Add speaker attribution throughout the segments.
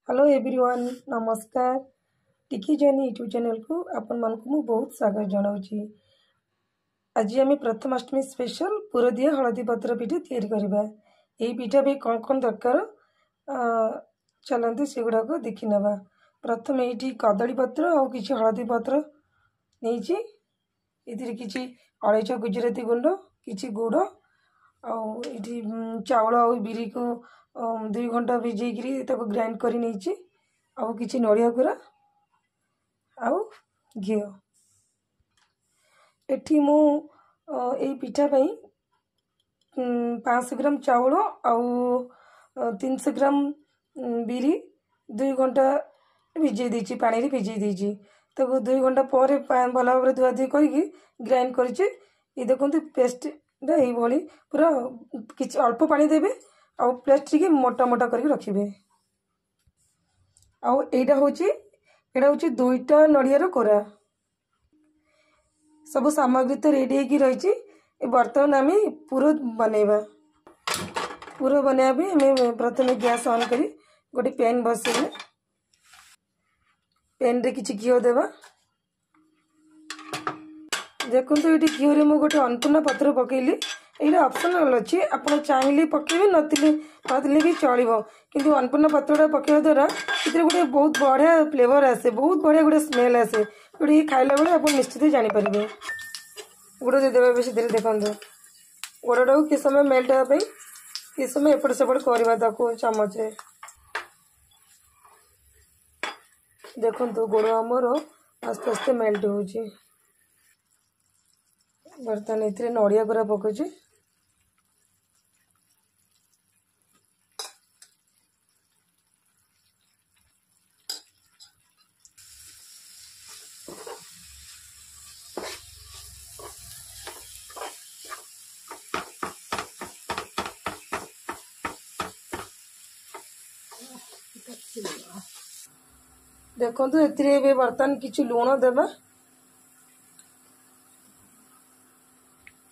Speaker 1: Hello everyone नमस्कार टिकी journey YouTube channel को आपण मान को बहुत स्वागत जनाऊँगी। आज आम प्रथमाष्टमी स्पेशल पुर दिया हलदी पत्र पिठा तैयारी करवा। यही पिठा भी कौन कौन दरकार चलते से गुड़ाक देखी नवा। प्रथम ये कदली पत्र और किसी हलदी पत्र नहीं कि अलैच गुजराती गुंड कि गुड़ आठी चाउल और बिरी को 2 घंटा भिजेकरी ग्राइंड कर नहीं आउ कि नड़िया कोरा आउ घी एठी मु ए पिठा पई 500 ग्राम चाउल आउ 300 ग्राम बिरी 2 घंटा भिजे देछि पानी रे भिजे देछि। तब 2 घंटा पर भल भाव धुआ धुई करके ग्राइंड करिछि। ये देखते पेस्ट ये पूरा किसी अल्प पानी देवे आउ पेस्ट टी मोटा मोटा करके रखिए। आउ एटा होची 2टा नड़ियार कोरा सब सामग्री तो रेडी होगी रही। बर्तमान आम पूरा बनैबा। पूरा बनैबा आम प्रथम गैस ऑन करी गोटे पैन बसैबे। पैन रे किछि घी देबा। देखो ये घी रे मु गोटे अन्नपूर्णा पत्र पकेली। यहाँ ऑप्शनल अच्छी आप चाहिए पकेबे नथिले भी चलो किंतु अन्नपूर्णा पत्रटा पकेवा द्वारा इतने गोटे बहुत बढ़िया फ्लेवर आसे बहुत बढ़िया गोटे स्मेल आसे गोटे ये खाइला बेले आप निश्चित जानीपारे। गुड़ देदेबा बेस धीरे देखो गुड़टा को कि समय मेल्ट होगा कि समय एपट सेपट करवा चामच देखो गुड़ आमर आस्ते आस्ते मेल्ट हो बर्तमान ये नड़िया कोरा पकाउछि। देखो ए बर्तमान किसी लुण देवा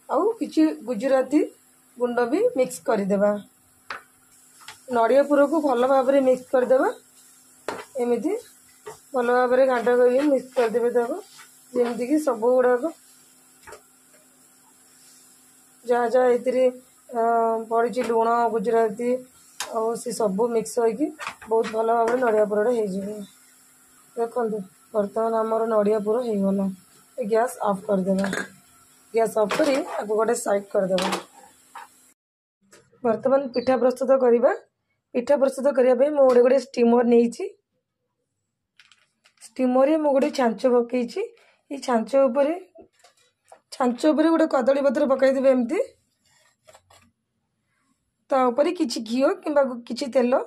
Speaker 1: आउ किसी गुजराती गुंड भी मिक्स करदेवा। नड़िया पुर को भल भाव में मिक्स करदेवा। एमती भल भाव में घाटा कर मिक्स करदेवे जमीक कि सब गुड़ाक जहाँ जहाँ ये पड़ी लुण गुजराती और सी सब मिक्स होगी बहुत भल भाव में नड़िया पुरटा हो। देखो बर्तमान आमर नड़िया पुर हो गला। गैस ऑफ करदेवा। गैस ऑफ करी आपको गोटे साइड करदेवा। बर्तमान पिठा प्रस्तुत करवा। पिठा प्रस्तुत करने मुझे गोटे स्टीमर नहीं स्टीमर मु गोटे छांच पकई ये छांच गोटे कदली पत्र पकईदे एमती तापर किसी घी कि तेल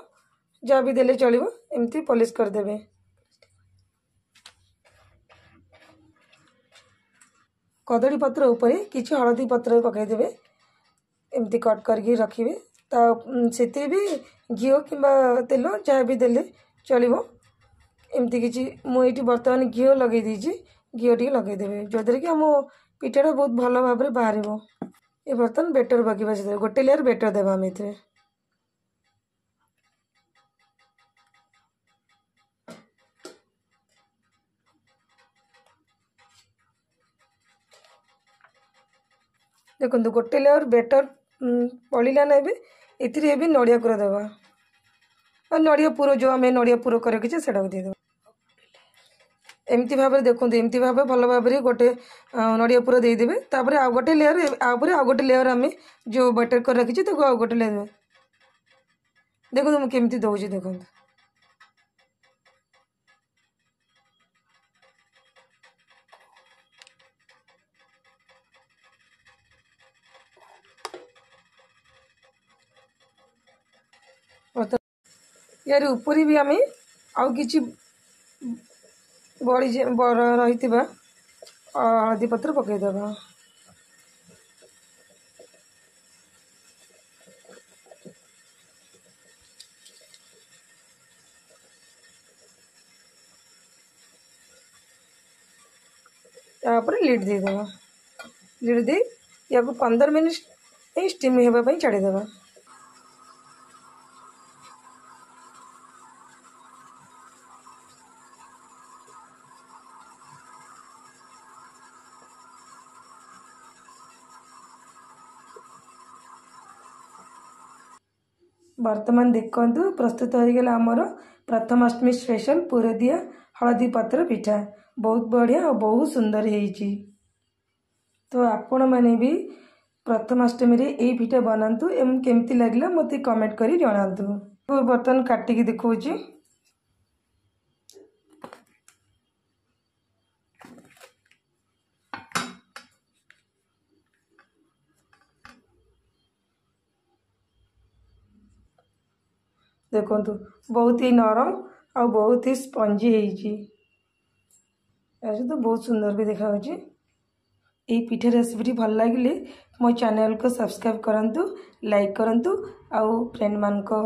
Speaker 1: जहाँ भी देले चलो एमती पॉलिश करदेवे। कदली पत्र उपरे किसी हलदी पत्र पकईदे एमती कट करके रखिए। से भी घी कि तेल जहाँ भी देले चलो एमती किसी मुझे बर्तमान घी लगे घी टी लगेदेवे जोद्वारा कि आम पिठाटा बहुत भल भाव में बाहर। ये बर्तमान बेटर पकेबा से गोटे लेयर बेटर देवा आम ए देखो गोटे लेयर बेटर पड़ा ना ए भी नड़िया कोरा देवा और नड़िया पुर जो आम नड़िया पुर कर रखी से देदेव। एमती भाव देखो एमती भाव भल भाव में गोटे नड़िया पुर देदेवे। तापर आउ गोटे लेयर आउ गोटे लेयर आम जो बेटर कर रखी आउ गोटे लेयर देखो मुझे केमती दौची देखो। यार ऊपर भी आम आउ कि बड़ी रही हलदी पत्र पकईदेवा। तापर लिड देदेवा। लिड दे या 15 मिनट स्टीम होगापी छाड़देवा। वर्तमान देखु प्रस्तुत हो गला आमर प्रथमाष्टमी स्पेशल पुरदिया हलदी पत्र पिठा। बहुत बढ़िया और बहुत सुंदर है। तो आपण मैंने भी प्रथमाष्टमी रे ए पिठा बनातु एवं केमती लगला मते कमेंट करी जणातु। तो बर्तन काटिकी देखौची। देखो बहुत ही नरम और बहुत ही स्पंजी है तो बहुत सुंदर भी देखा ये पिठा रेसिपी भल लगे मो चैनल को सब्सक्राइब करंतु, लाइक करंतु आउ फ्रेंड मान को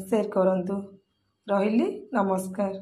Speaker 1: शेयर करंतु। रहिली नमस्कार।